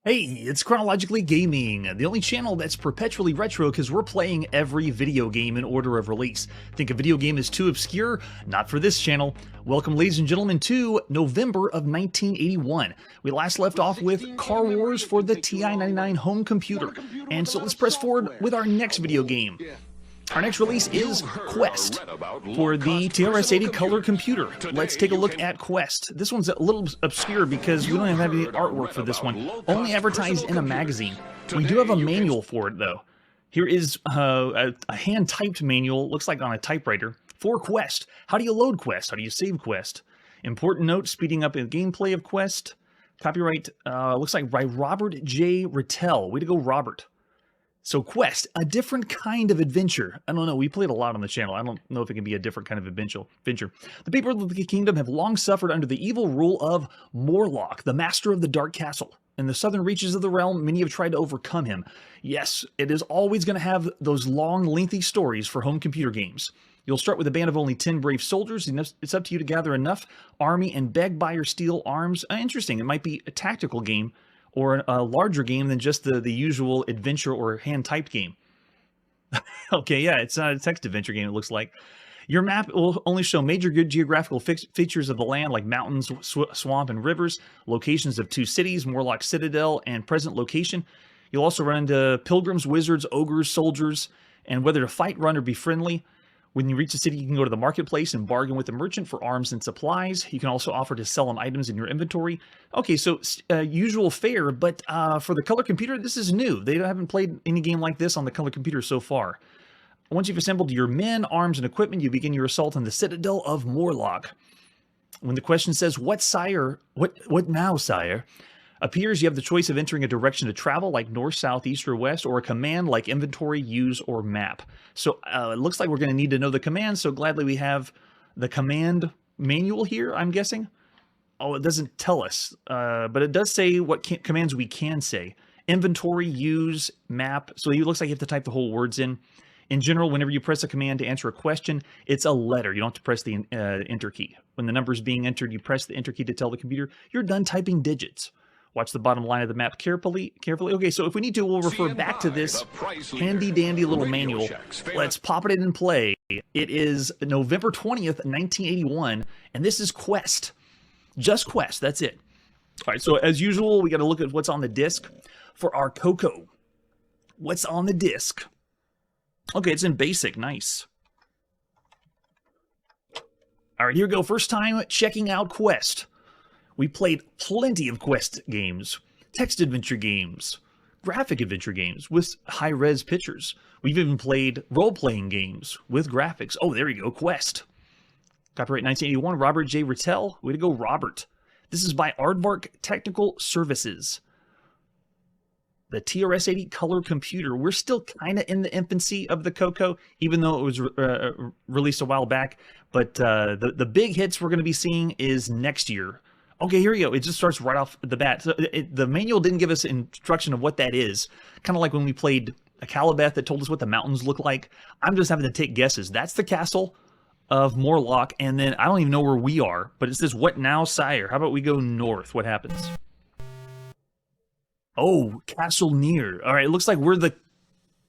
Hey, it's Chronologically Gaming, the only channel that's perpetually retro because we're playing every video game in order of release. Think a video game is too obscure? Not for this channel. Welcome, ladies and gentlemen, to November of 1981. We last left off with Car Wars for the TI-99 home computer, and so let's press forward with our next video game. Our next release is Quest for the TRS-80 color computer. Let's take a look at Quest. This one's a little obscure because we don't have any artwork for this one, only advertised in a magazine. We do have a manual for it though. Here is a hand-typed manual, looks like on a typewriter, for Quest. How do you load Quest? How do you save Quest? Important note, speeding up the gameplay of Quest. Copyright, looks like by Robert J. Rittel. Way to go, Robert. So Quest, a different kind of adventure. I don't know, we played a lot on the channel. I don't know if it can be a different kind of adventure. The people of the kingdom have long suffered under the evil rule of Morlock, the master of the Dark Castle. In the southern reaches of the realm, many have tried to overcome him. Yes, it is always going to have those long, lengthy stories for home computer games. You'll start with a band of only 10 brave soldiers, and it's up to you to gather enough army and beg, buy, or steal arms. Interesting, it might be a tactical game, or a larger game than just the usual adventure or hand-typed game. Okay, yeah, it's not a text adventure game, it looks like. Your map will only show major good geographical features of the land, like mountains, swamp, and rivers, locations of 2 cities, Morlock Citadel, and present location. You'll also run into pilgrims, wizards, ogres, soldiers, and whether to fight, run, or be friendly. When you reach the city, you can go to the marketplace and bargain with the merchant for arms and supplies. You can also offer to sell them items in your inventory. Okay, so usual fare, but for the color computer, this is new. They haven't played any game like this on the color computer so far. Once you've assembled your men, arms, and equipment, you begin your assault on the Citadel of Morlock. When the question says, what now, sire? Appears, you have the choice of entering a direction to travel, like north, south, east, or west, or a command like inventory, use, or map. So it looks like we're going to need to know the command, so gladly we have the command manual here, I'm guessing. Oh, it doesn't tell us, but it does say what commands we can say. Inventory, use, map, so it looks like you have to type the whole words in. In general, whenever you press a command to answer a question, it's a letter. You don't have to press the enter key. When the number is being entered, you press the enter key to tell the computer you're done typing digits. Watch the bottom line of the map carefully. Okay, so if we need to, we'll refer back to this handy-dandy little manual. Let's pop it in and play. It is November 20th, 1981, and this is Quest. Just Quest, that's it. All right, so as usual, we got to look at what's on the disc for our Coco. What's on the disc? Okay, it's in basic, nice. All right, here we go. First time checking out Quest. We played plenty of Quest games, text adventure games, graphic adventure games with high-res pictures. We've even played role-playing games with graphics. Oh, there you go, Quest. Copyright 1981, Robert J. Rittel. Way to go, Robert. This is by Aardvark Technical Services. The TRS-80 color computer. We're still kind of in the infancy of the Coco, even though it was released a while back. But the big hits we're going to be seeing is next year. Okay, here we go. It just starts right off the bat. So the manual didn't give us instruction of what that is. Kind of like when we played a Calibeth that told us what the mountains look like. I'm just having to take guesses. That's the castle of Morlock, and then I don't even know where we are. But it says, what now, sire? How about we go north? What happens? Oh, castle near. All right, it looks like we're the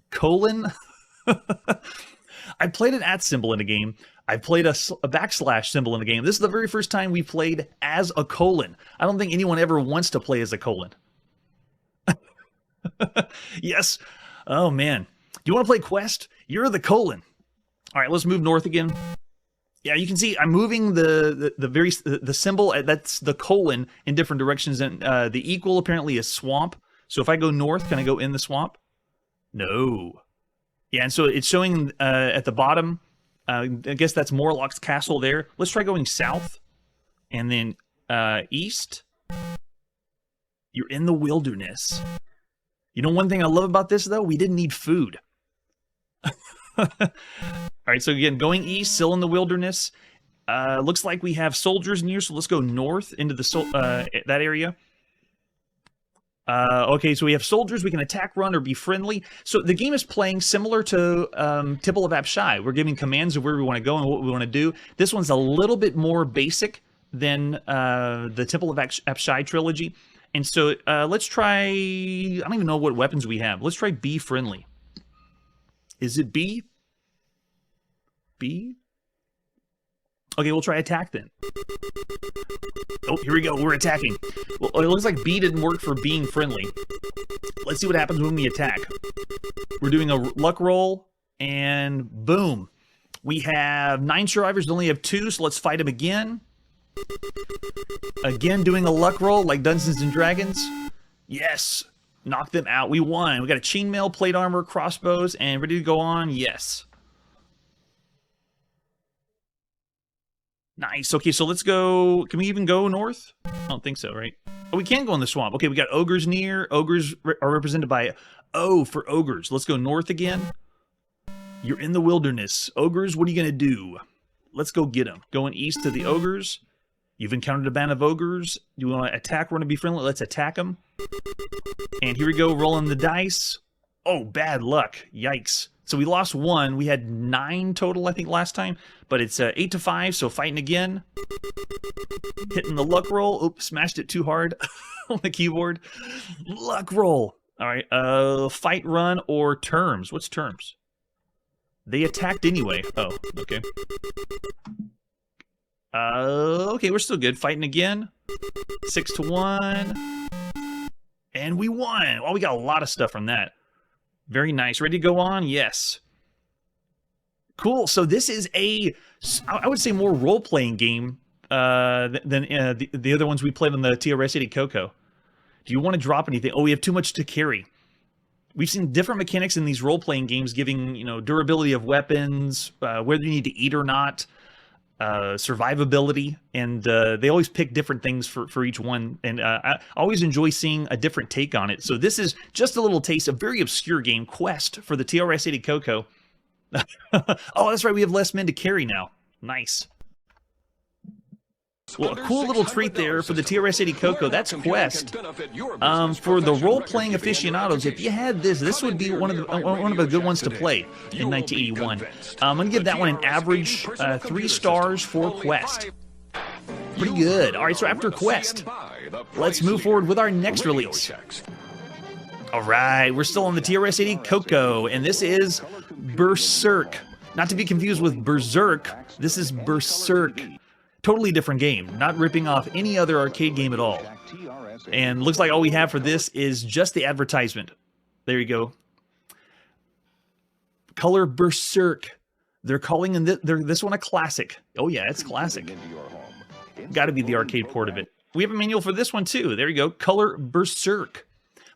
colon. I played an @ symbol in a game. I played a backslash symbol in the game. This is the very first time we played as a colon. I don't think anyone ever wants to play as a colon. Yes. Oh, man. Do you want to play Quest? You're the colon. All right, let's move north again. Yeah, you can see I'm moving the symbol. That's the colon in different directions. And the equal apparently is swamp. So if I go north, can I go in the swamp? No. Yeah, and so it's showing at the bottom. I guess that's Morlock's castle there. Let's try going south and then east. You're in the wilderness. You know one thing I love about this, though? We didn't need food. All right, so again, going east, still in the wilderness. Looks like we have soldiers near, so let's go north into the that area. Okay, so we have soldiers. We can attack, run, or be friendly. So the game is playing similar to Temple of Apshai. We're giving commands of where we want to go and what we want to do. This one's a little bit more basic than the Temple of Apshai trilogy. And so let's try, I don't even know what weapons we have. Let's try B friendly. Is it B? B? Okay, we'll try attack then. Oh, here we go. We're attacking. Well, it looks like B didn't work for being friendly. Let's see what happens when we attack. We're doing a luck roll, and boom. We have 9 survivors, only have 2, so let's fight them again. Again, doing a luck roll like Dungeons and Dragons. Yes. Knock them out. We won. We got a chainmail, plate armor, crossbows, and ready to go on. Yes. Nice. Okay, so let's go. Can we even go north? I don't think so, right? Oh, we can go in the swamp. Okay, we got ogres near. Ogres are represented by O for ogres. Let's go north again. You're in the wilderness. Ogres, what are you going to do? Let's go get them. Going east to the ogres. You've encountered a band of ogres. Do you want to attack? Want to be friendly? Let's attack them. And here we go, rolling the dice. Oh, bad luck. Yikes. So we lost 1. We had 9 total, I think, last time. But it's 8-5, so fighting again. Hitting the luck roll. Oops, smashed it too hard on the keyboard. Luck roll. All right, fight, run, or terms. What's terms? They attacked anyway. Oh, okay. Okay, we're still good. Fighting again. 6-1. And we won. Oh, we got a lot of stuff from that. Very nice. Ready to go on? Yes. Cool. So this is a, I would say, more role-playing game than the other ones we played on the TRS-80 Coco. Do you want to drop anything? Oh, we have too much to carry. We've seen different mechanics in these role-playing games, giving, you know, durability of weapons, whether you need to eat or not, survivability, and they always pick different things for each one, and I always enjoy seeing a different take on it. So this is just a little taste of a very obscure game, Quest, for the TRS-80 Coco. Oh, that's right, we have less men to carry now. Nice. Well, a cool little treat there for the TRS-80 Coco. That's Quest. For the role-playing aficionados, if you had this would be one of the good ones to play in 1981. I'm going to give that one an average 3 stars for Quest. Pretty good. All right, so after Quest, let's move forward with our next release. All right, we're still on the TRS-80 Coco, and this is Berserk. Not to be confused with Berserk, this is Berserk. Totally different game, not ripping off any other arcade game at all. And looks like all we have for this is just the advertisement. There you go. Color Berserk. They're calling this one a classic. Oh yeah, it's classic. Got to be the arcade port of it. We have a manual for this one too. There you go. Color Berserk.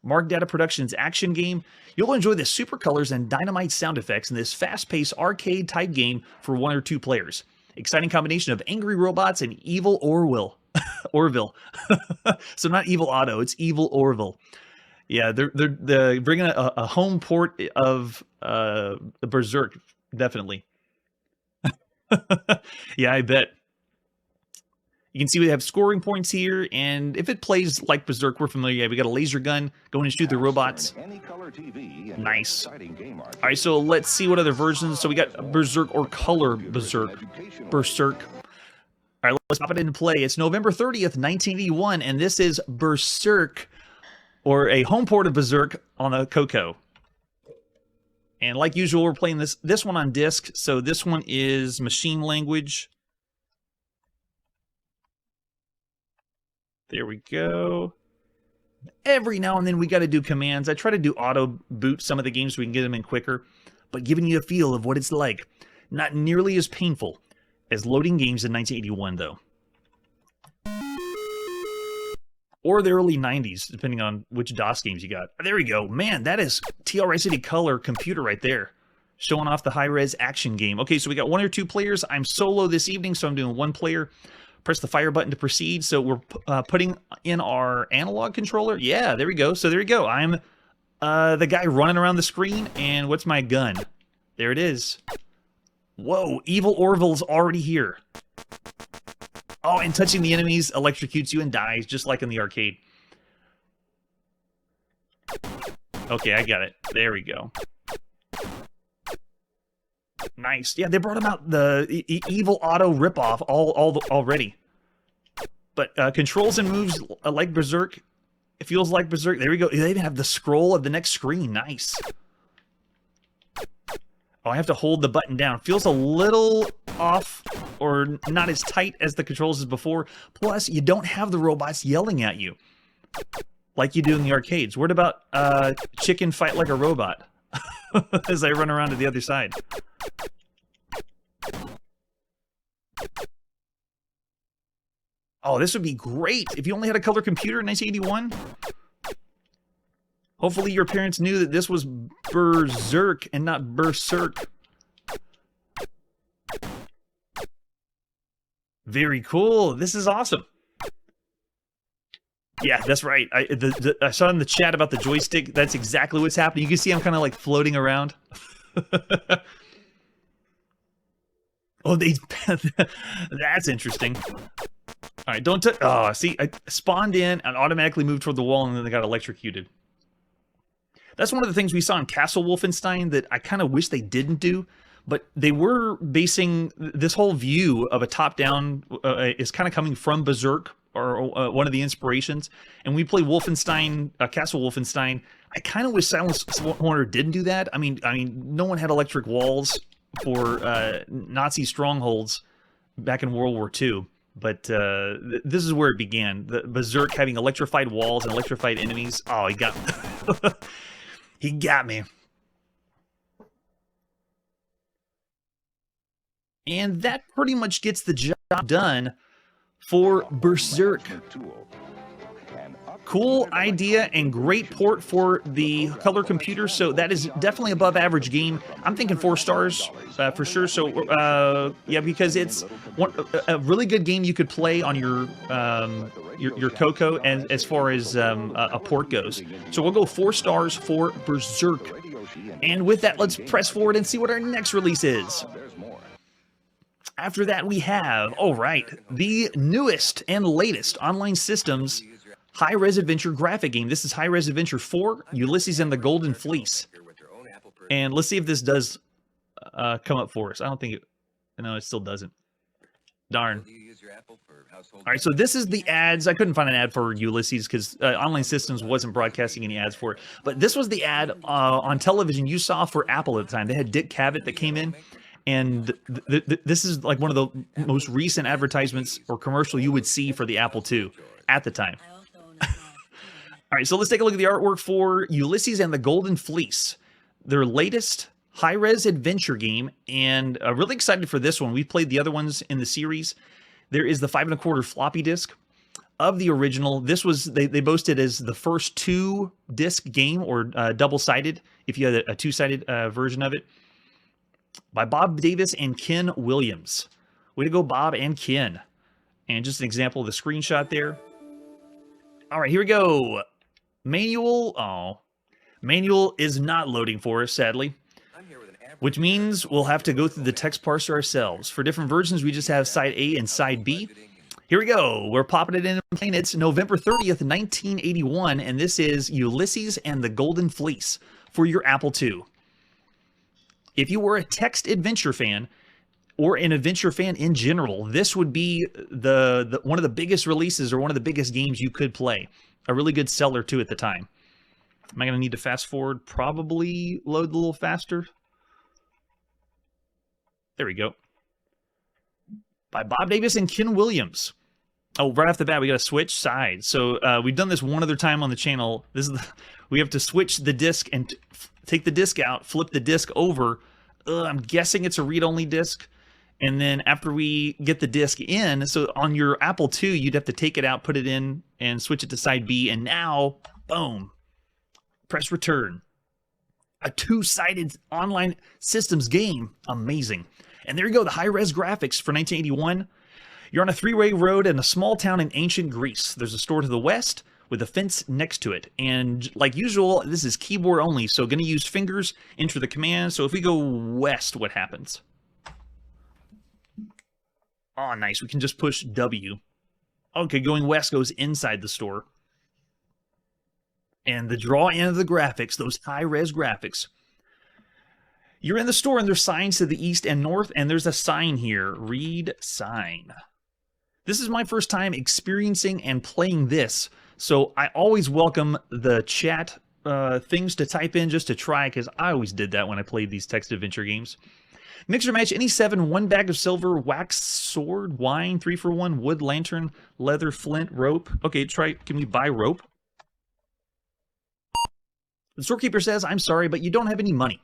Mark Data Productions action game. You'll enjoy the super colors and dynamite sound effects in this fast-paced arcade-type game for 1 or 2 players. Exciting combination of angry robots and evil Orville. Orville. So not Evil Otto, it's Evil Orville. Yeah, they're bringing a home port of Berserk, definitely. Yeah, I bet. You can see we have scoring points here, and if it plays like Berserk, we're familiar. We got a laser gun going and shoot the robots. Nice. All right, so let's see what other versions. So we got Berserk or Color Berserk. Berserk. All right, let's pop it into play. It's November 30th, 1981, and this is Berserk, or a home port of Berserk on a Coco. And like usual, we're playing this one on disc. So this one is machine language. There we go. Every now and then we got to do commands. I try to do auto boot some of the games so we can get them in quicker, but giving you a feel of what it's like. Not nearly as painful as loading games in 1981, though. Or the early 90s, depending on which DOS games you got. There we go. Man, that is TRS-80 Color computer right there. Showing off the high-res action game. Okay, so we got 1 or 2 players. I'm solo this evening, so I'm doing 1 player. Press the fire button to proceed. So we're putting in our analog controller. Yeah, there we go. So there you go. I'm the guy running around the screen. And what's my gun? There it is. Whoa, Evil Orville's already here. Oh, and touching the enemies electrocutes you and dies, just like in the arcade. Okay, I got it. There we go. Nice. Yeah, they brought him out the Evil Otto ripoff already. But controls and moves like Berserk, It feels like Berserk. There we go. They even have the scroll of the next screen. Nice. Oh, I have to hold the button down. Feels a little off or not as tight as the controls as before. Plus, you don't have the robots yelling at you like you do in the arcades. What about chicken fight like a robot as I run around to the other side? Oh, this would be great if you only had a color computer in 1981. Hopefully your parents knew that this was Berserk and not Berserk. Very cool. This is awesome. Yeah, that's right. I saw in the chat about the joystick. That's exactly what's happening. You can see I'm kind of like floating around. Oh, that's interesting. All right, don't touch. Oh, see, I spawned in and automatically moved toward the wall, and then they got electrocuted. That's one of the things we saw in Castle Wolfenstein that I kind of wish they didn't do, but they were basing this whole view of a top-down is kind of coming from Berserk, or one of the inspirations. And we play Wolfenstein, Castle Wolfenstein. I kind of wish Silent Spawner didn't do that. I mean, no one had electric walls for Nazi strongholds back in World War II. But this is where it began. The Berserk having electrified walls and electrified enemies. Oh, he got me. He got me. And that pretty much gets the job done for Berserk. Cool idea and great port for the color computer, so that is definitely above average game. I'm thinking 4 stars for sure. So yeah, because it's a really good game you could play on your Coco, and as far as a port goes. So we'll go 4 stars for Berserk. And with that, let's press forward and see what our next release is. After that, we have, all right, the newest and latest online systems high-res adventure graphic game. This is High-Res Adventure 4, Ulysses and the Golden Fleece. And let's see if this does come up for us. I don't think it... No, it still doesn't. Darn. All right, so this is the ads. I couldn't find an ad for Ulysses because Online Systems wasn't broadcasting any ads for it. But this was the ad on television you saw for Apple at the time. They had Dick Cavett that came in. And this is like one of the most recent advertisements or commercial you would see for the Apple II at the time. All right, so let's take a look at the artwork for Ulysses and the Golden Fleece, their latest high-res adventure game, and really excited for this one. We played the other ones in the series. There is the 5 1/4 floppy disk of the original. This was, they boasted as the first 2-disc game, or double-sided, if you had a 2-sided version of it, by Bob Davis and Ken Williams. Way to go, Bob and Ken. And just an example of the screenshot there. All right, here we go. Manual. Oh, manual is not loading for us, sadly. Which means we'll have to go through the text parser ourselves. For different versions, we just have side A and side B. Here we go. We're popping it in and playing. It's November 30th, 1981, and this is Ulysses and the Golden Fleece for your Apple II. If you were a text adventure fan, or an adventure fan in general, this would be the one of the biggest releases or one of the biggest games you could play. A really good seller, too, at the time. Am I going to need to fast forward? Probably load a little faster. There we go. By Bob Davis and Ken Williams. Oh, right off the bat, we got to switch sides. So we've done this one other time on the channel. This is we have to switch the disc and take the disc out, flip the disc over. I'm guessing it's a read-only disc. And then after we get the disc in, so on your Apple II, you'd have to take it out, put it in, and switch it to side B. And now, boom, press return. A 2-sided online systems game. Amazing. And there you go, the high-res graphics for 1981. You're on a 3-way road in a small town in ancient Greece. There's a store to the west with a fence next to it. And like usual, this is keyboard only, so going to use fingers, enter the command. So if we go west, what happens? Oh, nice. We can just push W. Okay, going west goes inside the store. And the draw in of the graphics, those high-res graphics. You're in the store, and there's signs to the east and north, and there's a sign here. Read sign. This is my first time experiencing and playing this, So I always welcome the chat things to type in just to try, because I always did that when I played these text adventure games. Mixer match, any 7, 1 bag of silver, wax sword, wine, 3 for 1, wood lantern, leather, flint, rope. Okay, try, can we buy rope? The storekeeper says, I'm sorry, but you don't have any money.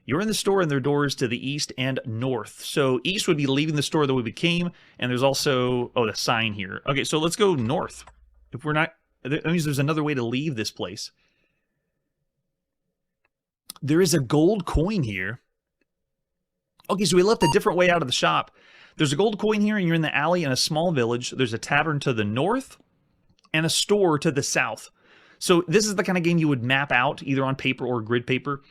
You're in the store and there are doors to the east and north. So east would be leaving the store the way we came, and there's also, oh, the sign here. Okay, so let's go north. If we're not, that means there's another way to leave this place. There is a gold coin here. Okay, so we left a different way out of the shop. There's a gold coin here, and you're in the alley in a small village. There's a tavern to the north and a store to the south. So this is the kind of game you would map out, either on paper or grid paper.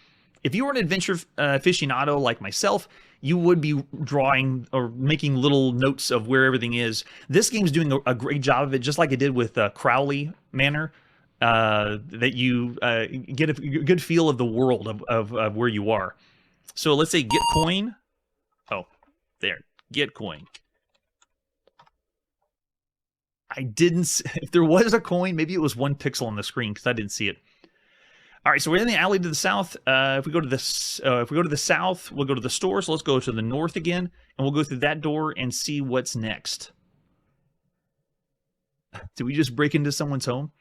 If you were an adventure aficionado like myself, you would be drawing or making little notes of where everything is. This game's doing a great job of it, just like it did with Crowley Manor, that you get a good feel of the world of where you are. So let's say get coin. Oh, there. Get coin. I didn't... If there was a coin, maybe it was 1 pixel on the screen because I didn't see it. All right, so we're in the alley to the south. If we go to the south, we'll go to the store. So let's go to the north again, and we'll go through that door and see what's next. Did we just break into someone's home?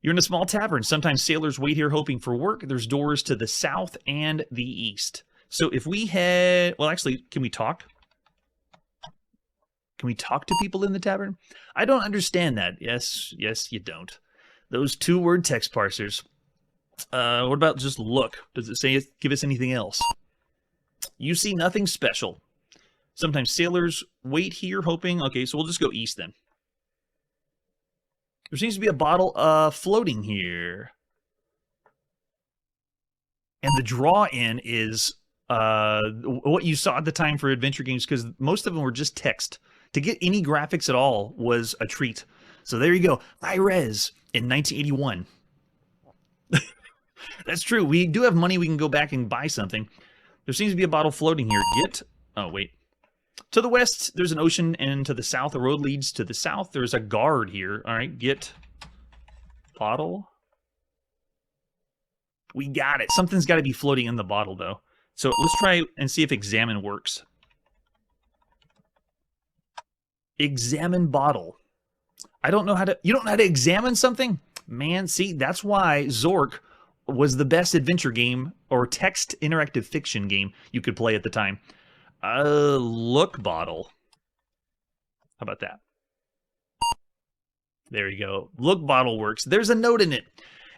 You're in a small tavern. Sometimes sailors wait here hoping for work. There's doors to the south and the east. So if we head... Well, actually, can we talk? Can we talk to people in the tavern? I don't understand that. Yes, you don't. Those 2-word text parsers. What about just look? Does it say give us anything else? You see nothing special. Sometimes sailors wait here hoping... Okay, so we'll just go east then. There seems to be a bottle floating here. And the draw-in is what you saw at the time for adventure games, because most of them were just text. To get any graphics at all was a treat. So there you go. High res in 1981. That's true. We do have money. We can go back and buy something. There seems to be a bottle floating here. Get... Oh, wait. To the west, there's an ocean, and to the south, a road leads to the south. There's a guard here. All right, get bottle. We got it. Something's got to be floating in the bottle, though. So let's try and see if examine works. Examine bottle. I don't know how to... You don't know how to examine something? Man, see, that's why Zork was the best adventure game or text interactive fiction game you could play at the time. Look bottle. How about that? There you go. Look bottle works. There's a note in it.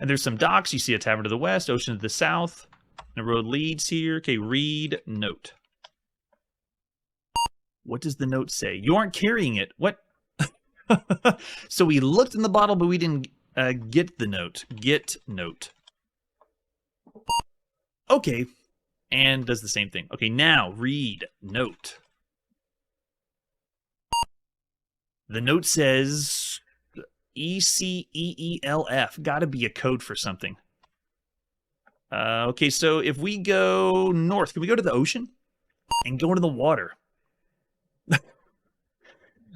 And there's some docks. You see a tavern to the west, ocean to the south. The road leads here. Okay, read note. What does the note say? You aren't carrying it. What? So we looked in the bottle, but we didn't get the note. Get note. Okay. And does the same thing. Okay, now read note. The note says ECEELF. Gotta be a code for something. Okay, so if we go north, can we go to the ocean? And go into the water?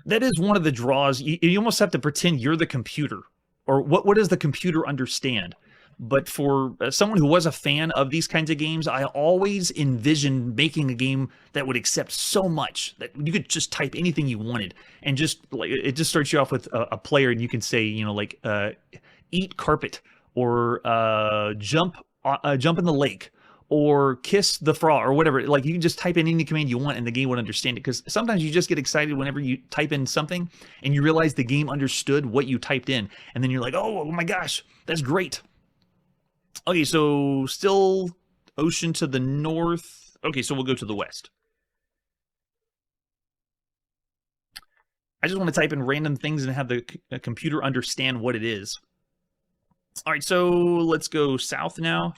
That is one of the draws. You almost have to pretend you're the computer. Or what does the computer understand? But for someone who was a fan of these kinds of games, I always envisioned making a game that would accept so much that you could just type anything you wanted, and just like it just starts you off with a player, and you can say, you know, like eat carpet, or jump in the lake, or kiss the frog, or whatever. Like, you can just type in any command you want, and the game would understand it. Because sometimes you just get excited whenever you type in something, and you realize the game understood what you typed in, and then you're like, oh my gosh, that's great. Okay, so still ocean to the north. Okay, so we'll go to the west. I just want to type in random things and have the computer understand what it is. All right, so let's go south now.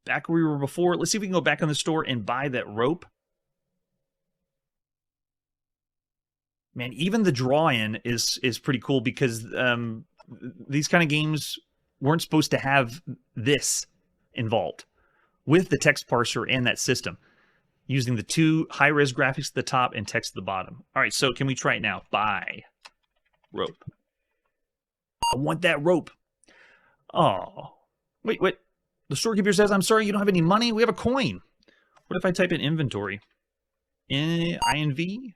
Back where we were before. Let's see if we can go back in the store and buy that rope. Man, even the draw-in is pretty cool, because these kind of games weren't supposed to have this involved with the text parser and that system, using the 2 high-res graphics at the top and text at the bottom. All right, so can we try it now? Buy rope. I want that rope. Oh. Wait. The storekeeper says, I'm sorry, you don't have any money? We have a coin. What if I type in inventory? INV?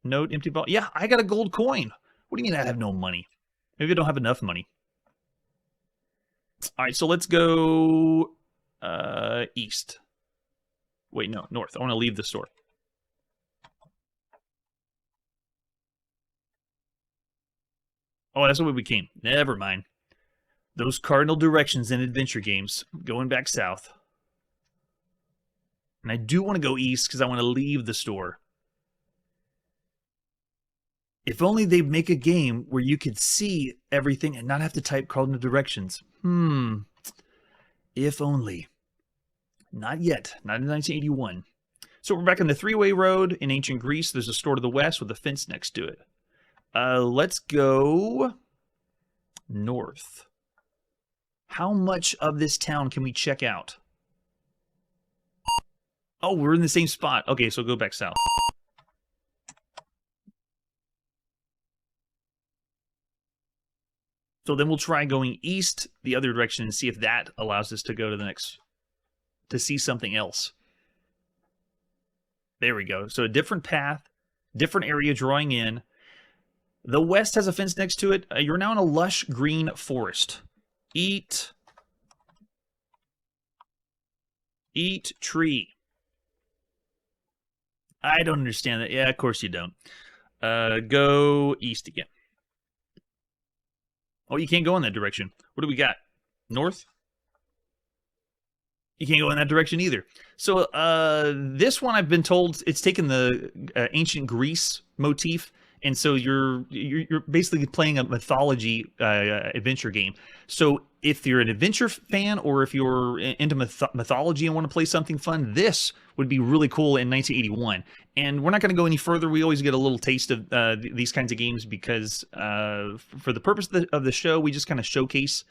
Note, empty ball. Yeah, I got a gold coin. What do you mean I have no money? Maybe I don't have enough money. All right, so let's go east. Wait, no, north. I want to leave the store. Oh, that's the way we came. Never mind. Those cardinal directions in adventure games. Going back south. And I do want to go east because I want to leave the store. If only they'd make a game where you could see everything and not have to type cardinal directions. If only. Not yet. Not in 1981. So we're back on the three-way road in ancient Greece. There's a store to the west with a fence next to it. Let's go north. How much of this town can we check out? Oh, we're in the same spot. Okay, so go back south. So then we'll try going east the other direction and see if that allows us to go to the next, to see something else. There we go. So a different path, different area drawing in. The west has a fence next to it. You're now in a lush green forest. Eat tree. I don't understand that. Yeah, of course you don't. Go east again. Oh, you can't go in that direction. What do we got? North? You can't go in that direction either. So this one, I've been told, it's taken the ancient Greece motif, and so you're basically playing a mythology adventure game. So if you're an adventure fan or if you're into mythology and want to play something fun, this would be really cool in 1981. And we're not going to go any further. We always get a little taste of these kinds of games because for the purpose of the show, we just kind of showcase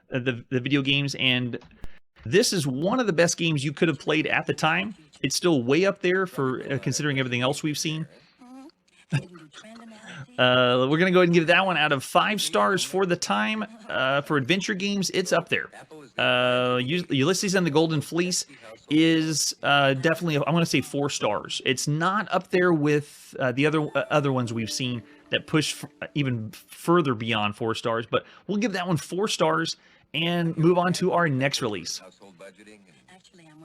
the video games. And this is one of the best games you could have played at the time. It's still way up there for considering everything else we've seen. We're going to go ahead and give that one out of 5 stars for the time. For adventure games, it's up there. Ulysses and the Golden Fleece is definitely, I want to say 4 stars. It's not up there with the other ones we've seen that push even further beyond 4 stars, but we'll give that one 4 stars and move on to our next release. All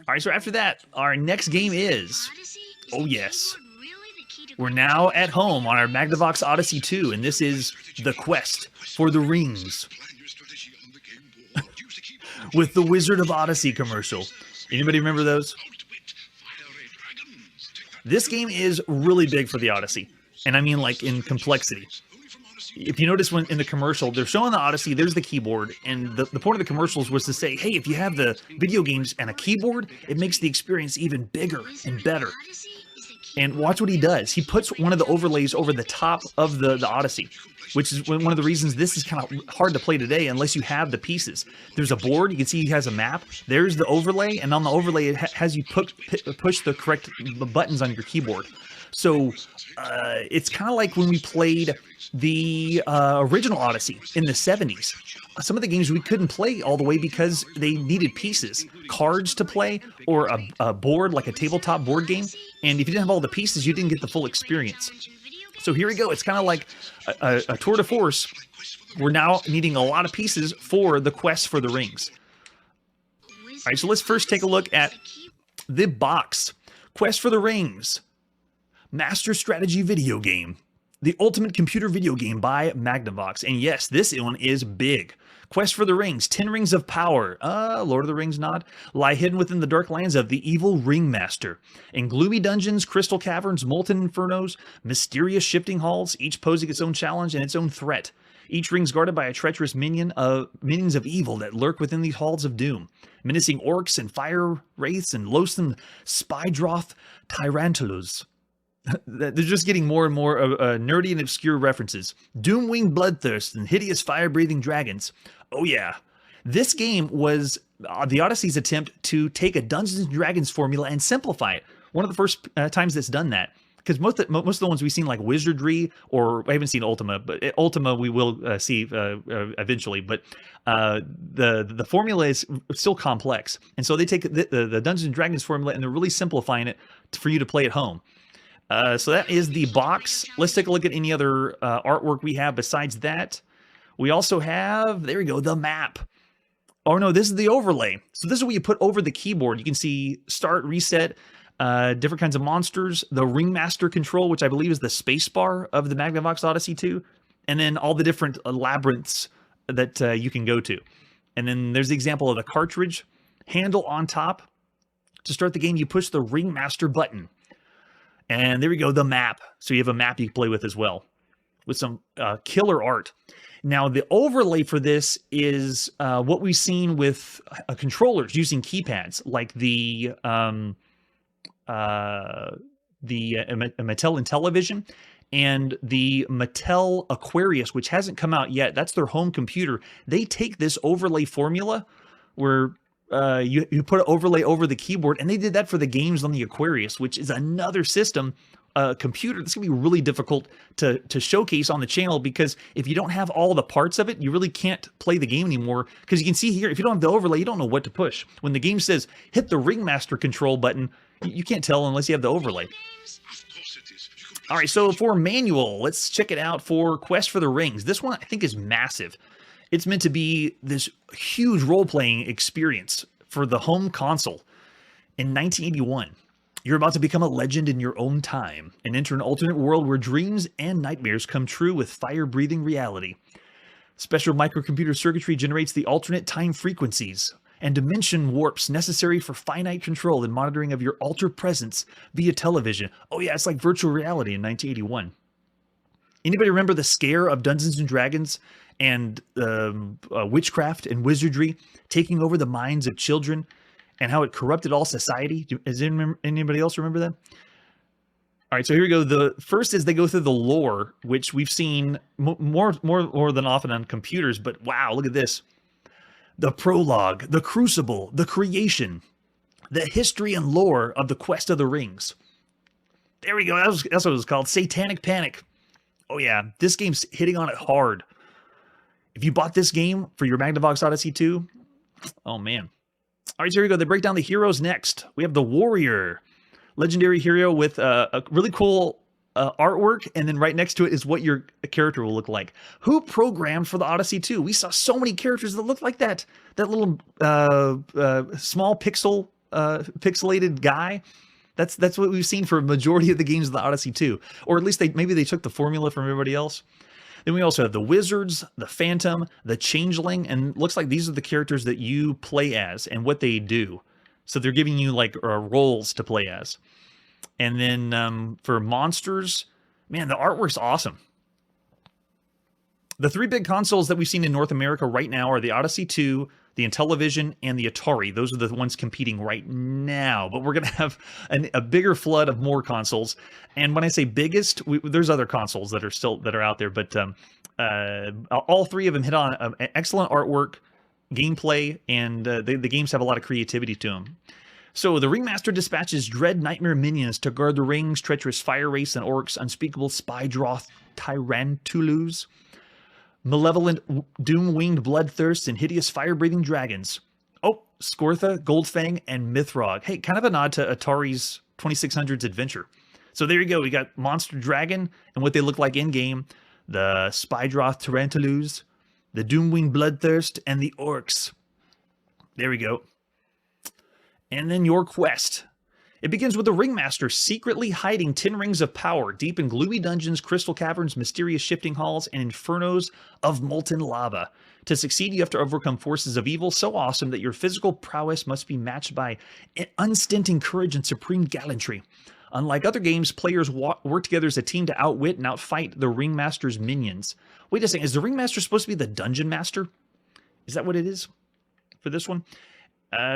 right, so after that, our next game is, oh yes, we're now at home on our Masgnavox Odyssey 2, and this is The Quest for the Rings. With the Wizard of Odyssey commercial. Anybody remember those? This game is really big for the Odyssey, and I mean like in complexity. If you notice when in the commercial, they're showing the Odyssey, there's the keyboard, and the point of the commercials was to say, hey, if you have the video games and a keyboard, it makes the experience even bigger and better. And watch what he does. He puts one of the overlays over the top of the Odyssey, which is one of the reasons this is kind of hard to play today unless you have the pieces. There's a board. You can see he has a map. There's the overlay, and on the overlay, it has you push the correct buttons on your keyboard. So it's kind of like when we played the original Odyssey in the 70s. Some of the games we couldn't play all the way because they needed pieces, cards to play, or a board, like a tabletop board game. And if you didn't have all the pieces, you didn't get the full experience. So here we go. It's kind of like a tour de force. We're now needing a lot of pieces for the quest for the rings. All right, so let's first take a look at the box. Quest for the Rings. Master Strategy Video Game. The ultimate computer video game by Masgnavox. And yes, this one is big. Quest for the Rings, 10 Rings of Power, Lord of the Rings nod, lie hidden within the dark lands of the evil Ringmaster. In gloomy dungeons, crystal caverns, molten infernos, mysterious shifting halls, each posing its own challenge and its own threat. Each ring's guarded by a treacherous minions of evil that lurk within these halls of doom. Menacing orcs and fire wraiths and loathsome spydroth tyrantulas. They're just getting more and more nerdy and obscure references. Doom-winged bloodthirst and hideous fire-breathing dragons. Oh yeah. This game was the Odyssey's attempt to take a Dungeons & Dragons formula and simplify it. One of the first times that's done that. because most of the ones we've seen, like Wizardry, or I haven't seen Ultima, but Ultima we will see eventually. But the formula is still complex, and so they take the Dungeons and Dragons formula and they're really simplifying it for you to play at home. So that is the box. Let's take a look at any other artwork we have besides that. We also have, there we go, the map. Oh no, this is the overlay. So this is what you put over the keyboard. You can see start, reset, different kinds of monsters, the Ringmaster control, which I believe is the spacebar of the Masgnavox Odyssey 2, and then all the different labyrinths that you can go to. And then there's the example of the cartridge handle on top. To start the game, you push the Ringmaster button. And there we go, the map. So you have a map you can play with as well, with some killer art. Now, the overlay for this is what we've seen with controllers using keypads, like the Mattel Intellivision and the Mattel Aquarius, which hasn't come out yet. That's their home computer. They take this overlay formula where you put an overlay over the keyboard, and they did that for the games on the Aquarius, which is another system computer that's gonna be really difficult to showcase on the channel, because if you don't have all the parts of it, you really can't play the game anymore. Because you can see here, if you don't have the overlay, you don't know what to push. When the game says hit the Ringmaster control button, you can't tell unless you have the overlay. All right, so for manual, let's check it out for Quest for the Rings. This one I think is massive. It's meant to be this huge role-playing experience for the home console. In 1981, you're about to become a legend in your own time and enter an alternate world where dreams and nightmares come true with fire-breathing reality. Special microcomputer circuitry generates the alternate time frequencies and dimension warps necessary for finite control and monitoring of your altered presence via television. Oh yeah, it's like virtual reality in 1981. Anybody remember the scare of Dungeons and Dragons and witchcraft and wizardry taking over the minds of children, and how it corrupted all society? Does anybody else remember that? All right, so here we go. The first is they go through the lore, which we've seen more than often on computers, but wow, look at this. The prologue, the crucible, the creation, the history and lore of the Quest of the Rings. There we go. That's what it was called. Satanic Panic. Oh yeah, this game's hitting on it hard. If you bought this game for your Masgnavox Odyssey 2, oh man. All right, so here we go. They break down the heroes next. We have the Warrior, legendary hero with a really cool artwork, and then right next to it is what your character will look like. Who programmed for the Odyssey 2? We saw so many characters that looked like that. That little small pixelated guy. That's what we've seen for a majority of the games of the Odyssey 2. Or at least maybe they took the formula from everybody else. Then we also have the Wizards, the Phantom, the Changeling, and it looks like these are the characters that you play as and what they do. So they're giving you like roles to play as. And then for monsters, man, the artwork's awesome. The three big consoles that we've seen in North America right now are the Odyssey 2, the Intellivision, and the Atari. Those are the ones competing right now. But we're going to have a bigger flood of more consoles. And when I say biggest, there's other consoles that are out there. But all three of them hit on excellent artwork, gameplay, and the games have a lot of creativity to them. So the Ringmaster dispatches dread nightmare minions to guard the rings, treacherous fire wraiths and orcs, unspeakable spy-droth tyrantulus, malevolent doom-winged bloodthirsts, and hideous fire-breathing dragons. Oh, Skortha, Goldfang, and Mithrog. Hey, kind of a nod to Atari's 2600's Adventure. So there you go. We got Monster Dragon and what they look like in-game, the Spydroth Tarantulus, the Doom-winged Bloodthirst, and the Orcs. There we go. And then your quest. It begins with the Ringmaster secretly hiding 10 rings of power deep in gloomy dungeons, crystal caverns, mysterious shifting halls, and infernos of molten lava. To succeed, you have to overcome forces of evil so awesome that your physical prowess must be matched by unstinting courage and supreme gallantry. Unlike other games, players work together as a team to outwit and outfight the Ringmaster's minions. Wait a second, is the Ringmaster supposed to be the Dungeon Master? Is that what it is for this one?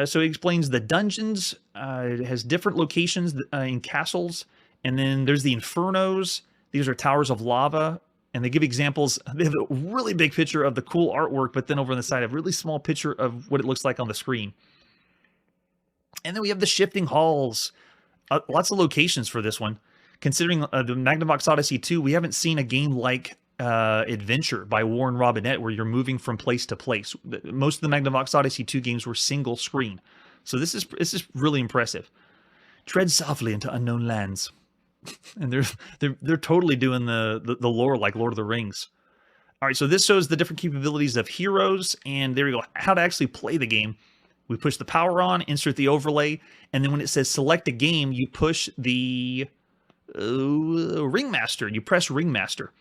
So he explains the dungeons. It has different locations in castles. And then there's the infernos. These are towers of lava. And they give examples. They have a really big picture of the cool artwork, but then over on the side, a really small picture of what it looks like on the screen. And then we have the shifting halls. Lots of locations for this one. Considering the Masgnavox Odyssey 2, we haven't seen a game like Adventure by Warren Robinette, where you're moving from place to place. Most of the Masgnavox Odyssey 2 games were single screen. So this is really impressive. Tread softly into unknown lands. And they're totally doing the lore like Lord of the Rings. All right, so this shows the different capabilities of heroes, and there we go. How to actually play the game. We push the power on, insert the overlay, and then when it says select a game, you push the Ringmaster. You press Ringmaster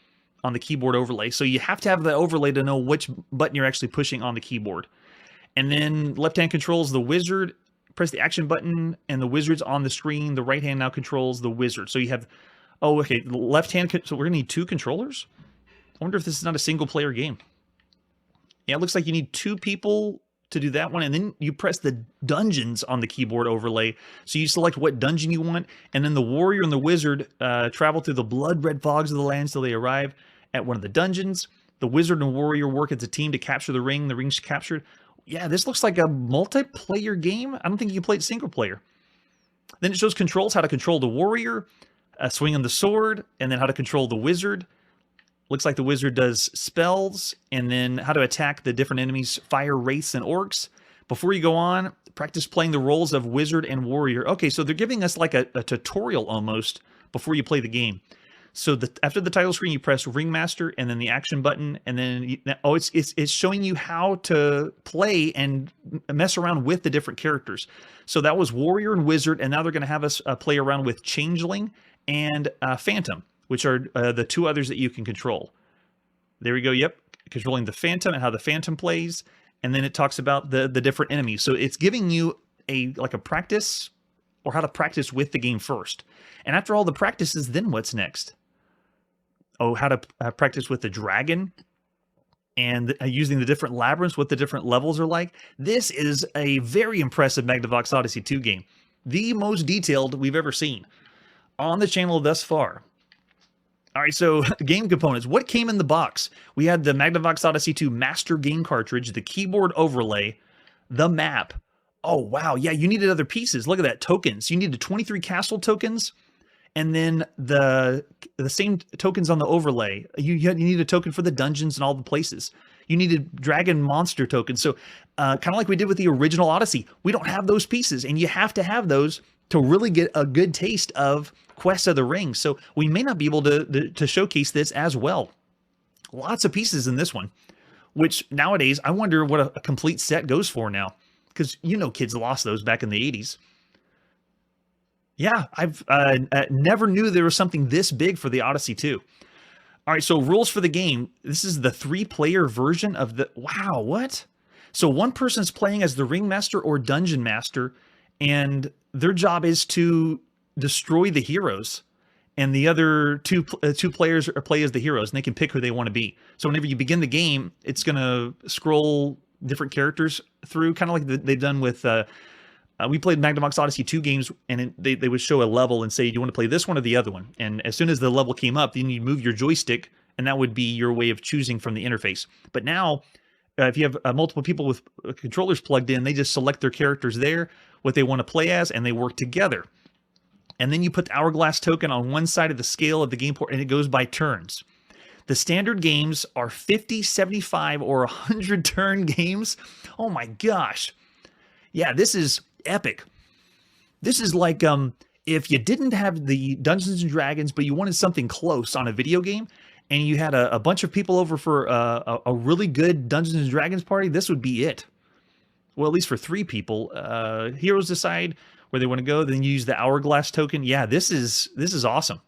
on the keyboard overlay. So you have to have the overlay to know which button you're actually pushing on the keyboard. And then left hand controls the wizard. Press the action button, and the wizard's on the screen. The right hand now controls the wizard. So you have, oh, okay, left hand. So we're gonna need 2 controllers. I wonder if this is not a single player game. Yeah, it looks like you need 2 people to do that one, and then you press the dungeons on the keyboard overlay. So you select what dungeon you want, and then the warrior and the wizard travel through the blood-red fogs of the lands till they arrive at one of the dungeons. The wizard and warrior work as a team to capture the ring. The ring's captured. Yeah, this looks like a multiplayer game. I don't think you can play it single player. Then it shows controls, how to control the warrior, swinging the sword, and then how to control the wizard. Looks like the wizard does spells, and then how to attack the different enemies, fire, wraiths, and orcs. Before you go on, practice playing the roles of wizard and warrior. Okay, so they're giving us like a tutorial almost before you play the game. So after the title screen, you press Ringmaster, and then the action button, and then it's showing you how to play and mess around with the different characters. So that was warrior and wizard, and now they're going to have us play around with changeling and phantom, which are the 2 others that you can control. There we go. Yep, controlling the phantom and how the phantom plays, and then it talks about the different enemies. So it's giving you like a practice, or how to practice with the game first. And after all the practices, then what's next? Oh, how to practice with the dragon, and using the different labyrinths, what the different levels are like. This is a very impressive Masgnavox Odyssey 2 game. The most detailed we've ever seen on the channel thus far. All right, so game components. What came in the box? We had the Masgnavox Odyssey 2 Master Game Cartridge, the keyboard overlay, the map. Oh, wow. Yeah, you needed other pieces. Look at that. Tokens. You needed 23 castle tokens, and then the same tokens on the overlay. You need a token for the dungeons and all the places. You needed dragon monster tokens. So kind of like we did with the original Odyssey, we don't have those pieces, and you have to have those to really get a good taste of Quest of the Ring. So we may not be able to showcase this as well. Lots of pieces in this one, which nowadays I wonder what a complete set goes for now, because kids lost those back in the 80s. Yeah, I've never knew there was something this big for the Odyssey 2. All right, so rules for the game. This is the 3-player version of the... Wow, what? So one person's playing as the Ringmaster or Dungeon Master, and their job is to destroy the heroes. And the other two players play as the heroes, and they can pick who they want to be. So whenever you begin the game, it's going to scroll different characters through, kind of like they've done with... we played Masgnavox Odyssey 2 games, and they would show a level and say, do you want to play this one or the other one? And as soon as the level came up, then you'd move your joystick, and that would be your way of choosing from the interface. But now, if you have multiple people with controllers plugged in, they just select their characters there, what they want to play as, and they work together. And then you put the hourglass token on one side of the scale of the game port, and it goes by turns. The standard games are 50, 75, or 100 turn games. Oh my gosh. Yeah, this is epic. This is like if you didn't have the Dungeons and Dragons, but you wanted something close on a video game, and you had a bunch of people over for a really good Dungeons and Dragons party, this would be it. Well, at least for 3 people. Heroes decide where they want to go, then you use the hourglass token. Yeah, this is awesome.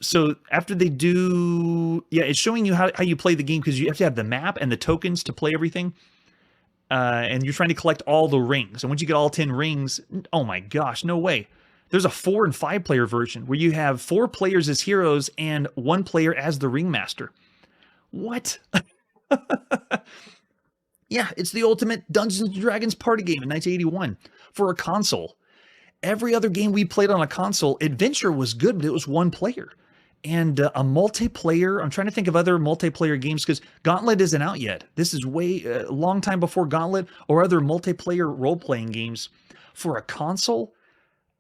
So after they do, yeah, it's showing you how you play the game, because you have to have the map and the tokens to play everything. And you're trying to collect all the rings. And once you get all 10 rings, oh my gosh, no way. There's a 4 and 5 player version where you have 4 players as heroes and 1 player as the ringmaster. What? Yeah, it's the ultimate Dungeons & Dragons party game in 1981 for a console. Every other game we played on a console, Adventure was good, but it was 1 player. And a multiplayer, I'm trying to think of other multiplayer games, because Gauntlet isn't out yet. This is way a long time before Gauntlet or other multiplayer role-playing games for a console.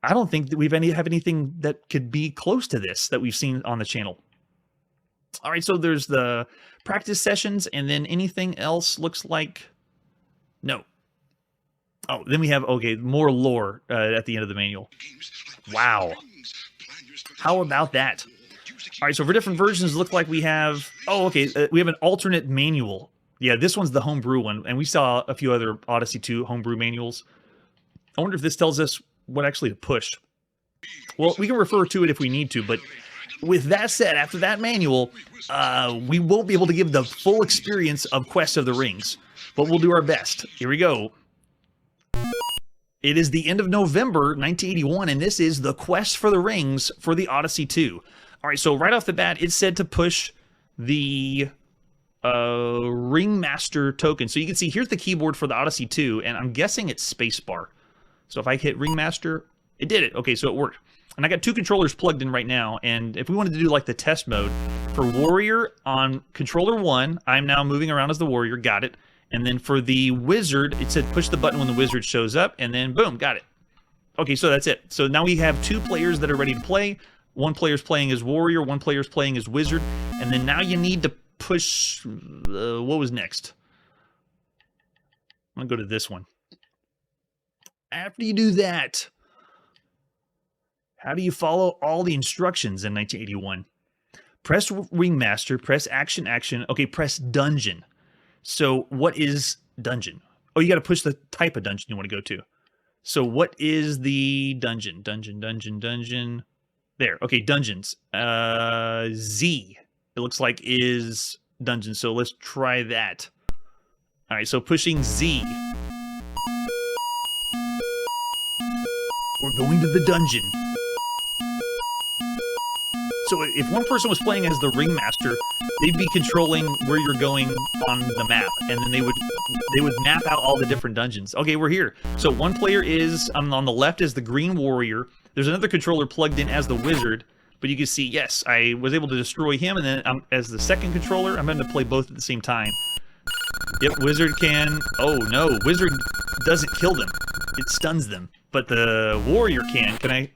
I don't think that we've have anything that could be close to this that we've seen on the channel. All right, so there's the practice sessions, and then anything else looks like no. Oh, then we have, okay, more lore at the end of the manual. Wow. How about that? All right, so for different versions, look like we have, oh, okay, we have an alternate manual. Yeah, this one's the homebrew one, and we saw a few other Odyssey 2 homebrew manuals. I wonder if this tells us what actually to push. Well, we can refer to it if we need to, but with that said, after that manual, we won't be able to give the full experience of Quest of the Rings, but we'll do our best. Here we go. It is the end of November 1981, and this is the Quest for the Rings for the Odyssey 2. All right, so right off the bat, it said to push the Ringmaster token. So you can see here's the keyboard for the Odyssey 2, and I'm guessing it's spacebar. So if I hit Ringmaster, it did it. Okay, so it worked. And I got two controllers plugged in right now, and if we wanted to do like the test mode, for Warrior on controller 1, I'm now moving around as the Warrior, got it. And then for the Wizard, it said push the button when the Wizard shows up, and then boom, got it. Okay, so that's it. So now we have two players that are ready to play. One player's playing as Warrior, one player's playing as Wizard, and then now you need to push, what was next? I'm gonna go to this one. After you do that, how do you follow all the instructions in 1981? Press Ringmaster, press action, action. Okay, press dungeon. So what is dungeon? Oh, you got to push the type of dungeon you want to go to. So what is the dungeon? Dungeon. There. Okay, dungeons. Z. It looks like is dungeon. So let's try that. All right, so pushing Z. We're going to the dungeon. So if one person was playing as the Ringmaster, they'd be controlling where you're going on the map, and then they would map out all the different dungeons. Okay, we're here. So one player is on the left is the Green Warrior. There's another controller plugged in as the Wizard, but you can see, yes, I was able to destroy him, and then as the second controller, I'm going to play both at the same time. Yep, Wizard can... Oh, no, Wizard doesn't kill them. It stuns them. But the Warrior can. Can I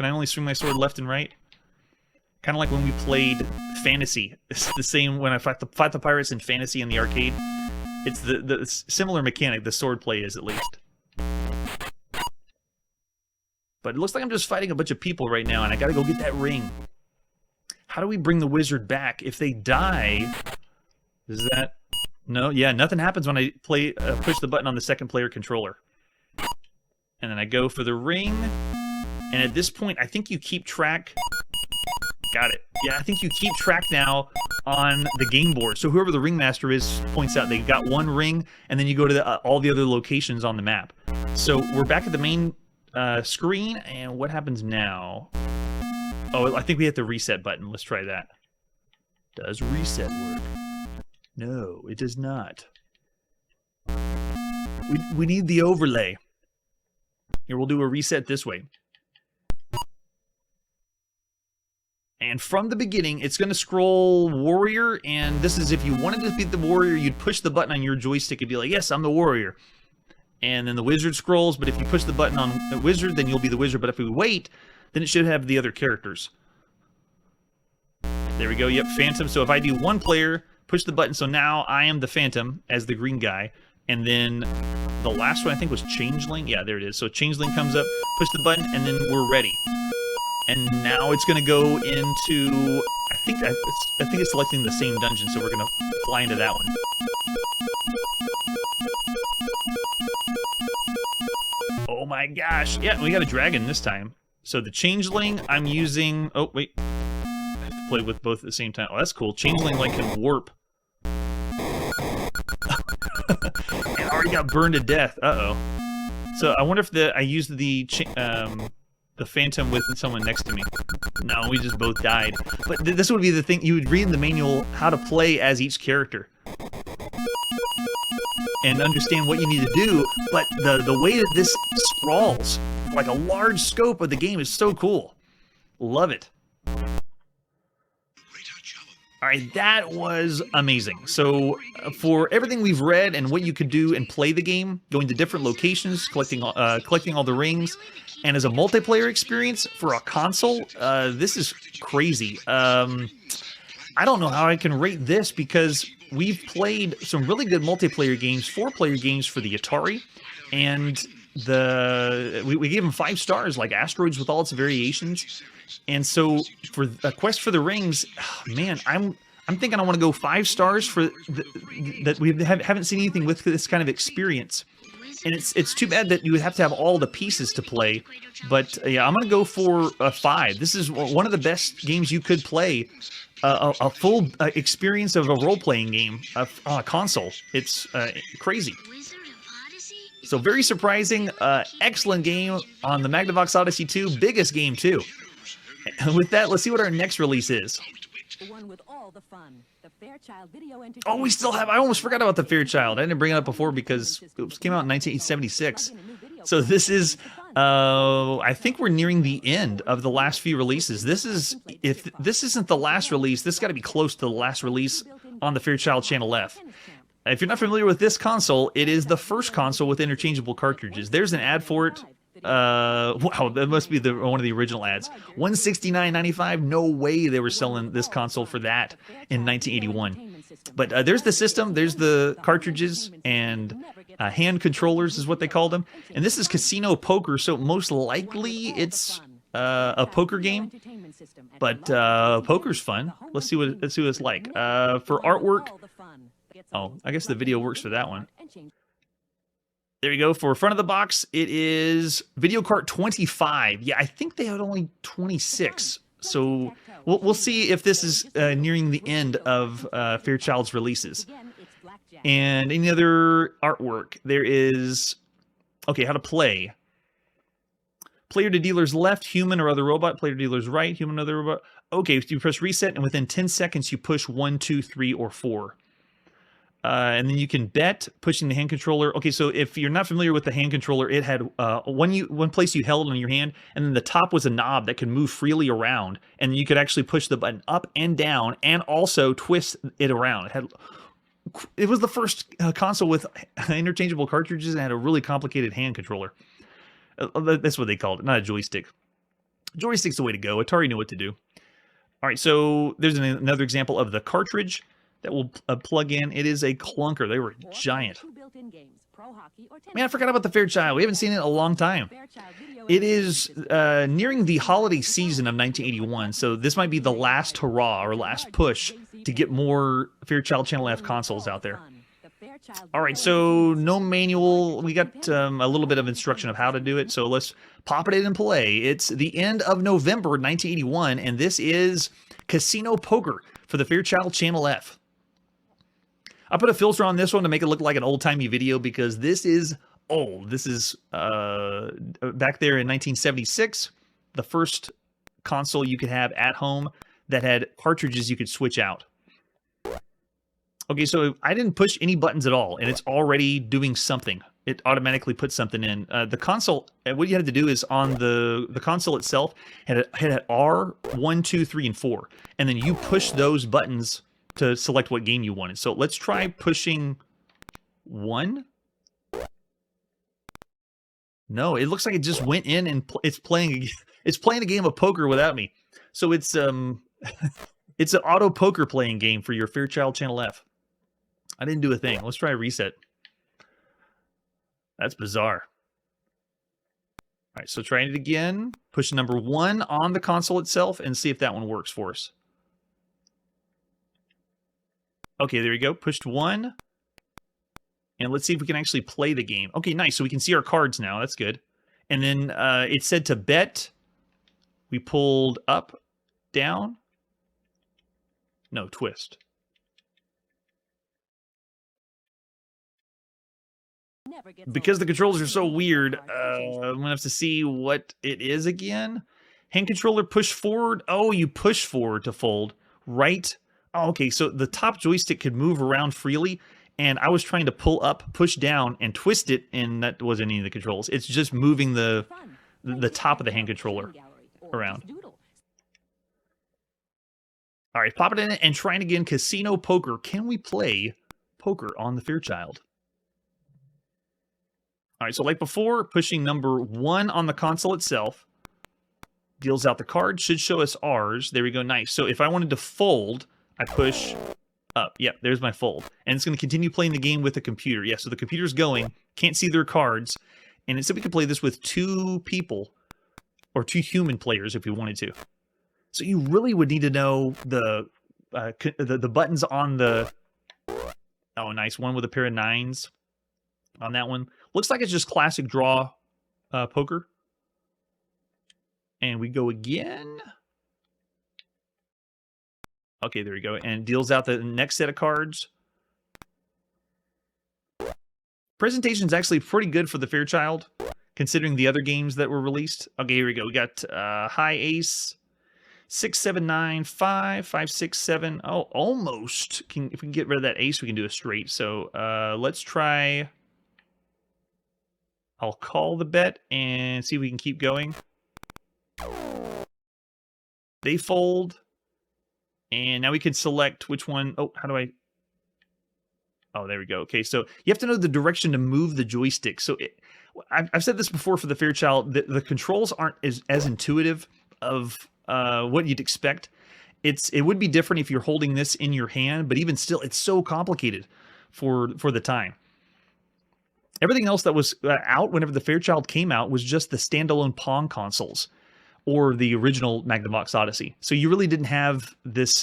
only swing my sword left and right? Kind of like when we played Fantasy. It's the same when I fought the pirates in Fantasy in the arcade. It's the similar mechanic, the sword play is, at least. But it looks like I'm just fighting a bunch of people right now, and I gotta go get that ring. How do we bring the Wizard back? If they die... Is that... No, yeah, nothing happens when I push the button on the second player controller. And then I go for the ring. And at this point, I think you keep track... Got it. Yeah, I think you keep track now on the game board. So whoever the Ringmaster is points out they got one ring, and then you go to all the other locations on the map. So we're back at the main screen, and what happens now? Oh, I think we hit the reset button. Let's try that. Does reset work? No, it does not. We need the overlay. Here, we'll do a reset this way. And from the beginning, it's going to scroll Warrior, and this is if you wanted to beat the Warrior, you'd push the button on your joystick and be like, yes, I'm the Warrior. And then the Wizard scrolls, but if you push the button on the Wizard, then you'll be the Wizard. But if we wait, then it should have the other characters. There we go, yep, Phantom. So if I do one player, push the button, so now I am the Phantom as the green guy. And then the last one, I think, was Changeling. Yeah, there it is. So Changeling comes up, push the button, and then we're ready. And now it's going to go into, I think it's selecting the same dungeon, so we're going to fly into that one. Oh my gosh. Yeah, we got a dragon this time. So the Changeling, I'm using, oh wait, I have to play with both at the same time. Oh, that's cool. Changeling like can warp. I already got burned to death. Uh-oh. So I wonder if I used the Phantom with someone next to me. No, we just both died. But this would be the thing, you would read in the manual how to play as each character. And understand what you need to do, but the way that this sprawls, like a large scope of the game, is so cool. Love it. All right, that was amazing. So, for everything we've read and what you could do and play the game, going to different locations, collecting all the rings, and as a multiplayer experience for a console, this is crazy. I don't know how I can rate this because we've played some really good multiplayer games, 4-player games for the Atari, and we gave them 5 stars, like Asteroids with all its variations. And so for a Quest for the Rings, man, I'm thinking I want to go 5 stars for that we haven't seen anything with this kind of experience. And it's too bad that you would have to have all the pieces to play. But yeah, I'm gonna go for a 5. This is one of the best games you could play. A full experience of a role-playing game on a console. It's crazy. So very surprising, excellent game on the Masgnavox Odyssey 2, biggest game too. And with that, let's see what our next release is. One with all the fun. The Fairchild video Oh, we still have, I almost forgot about the Fairchild. I didn't bring it up before because it came out in 1976. So this is, I think we're nearing the end of the last few releases. This is, if this isn't the last release, this got to be close to the last release on the Fairchild Channel F. If you're not familiar with this console, it is the first console with interchangeable cartridges. There's an ad for it. Wow, that must be one of the original ads. $169.95. No way they were selling this console for that in 1981. But there's the system, there's the cartridges, and hand controllers is what they called them. And this is Casino Poker, so most likely it's a poker game. But poker's fun. Let's see what it's like. For artwork, oh, I guess the video works for that one. There you go. For front of the box, it is Video Cart 25. Yeah, I think they had only 26. So we'll see if this is nearing the end of Fairchild's releases. And any other artwork? There is, okay, how to play. Player to dealer's left, human or other robot. Player to dealer's right, human or other robot. Okay, so you press reset, and within 10 seconds, you push 1, 2, 3, or 4. And then you can bet pushing the hand controller. Okay, so if you're not familiar with the hand controller, it had one place you held on your hand, and then the top was a knob that could move freely around, and you could actually push the button up and down, and also twist it around. It was the first console with interchangeable cartridges and had a really complicated hand controller. That's what they called it, not a joystick. Joystick's the way to go. Atari knew what to do. All right, so there's another example of the cartridge that will plug in. It is a clunker. They were giant. Man, I forgot about the Fairchild. We haven't seen it in a long time. It is nearing the holiday season of 1981, so this might be the last hurrah or last push to get more Fairchild Channel F consoles out there. All right, so no manual. We got a little bit of instruction of how to do it, so let's pop it in and play. It's the end of November 1981, and this is Casino Poker for the Fairchild Channel F. I put a filter on this one to make it look like an old-timey video because this is old. This is back there in 1976, the first console you could have at home that had cartridges you could switch out. Okay, so I didn't push any buttons at all, and it's already doing something. It automatically puts something in. The console, what you had to do is on the console itself, had an R, 1, 2, 3, and 4. And then you push those buttons to select what game you wanted. So let's try pushing 1. No, it looks like it just went in and it's playing a game of poker without me. So it's it's an auto poker playing game for your Fairchild Channel F. I didn't do a thing. Let's try a reset. That's bizarre. All right, so trying it again. Push number 1 on the console itself and see if that one works for us. Okay, there we go. Pushed 1. And let's see if we can actually play the game. Okay, nice. So we can see our cards now. That's good. And then it said to bet. We pulled up, down. No, twist. Because the controls are so weird, I'm going to have to see what it is again. Hand controller, push forward. Oh, you push forward to fold. Right. Oh, okay, so the top joystick could move around freely, and I was trying to pull up, push down, and twist it, and that wasn't any of the controls. It's just moving the top of the hand controller around. All right, pop it in and trying again. Casino poker. Can we play poker on the Fairchild? All right, so like before, pushing number 1 on the console itself. Deals out the card. Should show us ours. There we go. Nice. So if I wanted to fold, I push up. Yep, there's my fold. And it's going to continue playing the game with the computer. Yeah, so the computer's going. Can't see their cards. And it said we could play this with 2 people. Or 2 human players if we wanted to. So you really would need to know the buttons on the... Oh, nice. One with a pair of 9s on that one. Looks like it's just classic draw poker. And we go again. Okay, there we go. And deals out the next set of cards. Presentation's actually pretty good for the Fairchild, considering the other games that were released. Okay, here we go. We got high ace, 6, 7, 9, 5, 5, 6, 7. Oh, almost. If we can get rid of that ace, we can do a straight. So let's try... I'll call the bet and see if we can keep going. They fold. And now we can select which one. Oh, how do I... Oh, there we go. Okay, so you have to know the direction to move the joystick. So I've said this before for the Fairchild. The controls aren't as intuitive of what you'd expect. It would be different if you're holding this in your hand, but even still, it's so complicated for the time. Everything else that was out whenever the Fairchild came out was just the standalone Pong consoles or the original Masgnavox Odyssey. So you really didn't have this,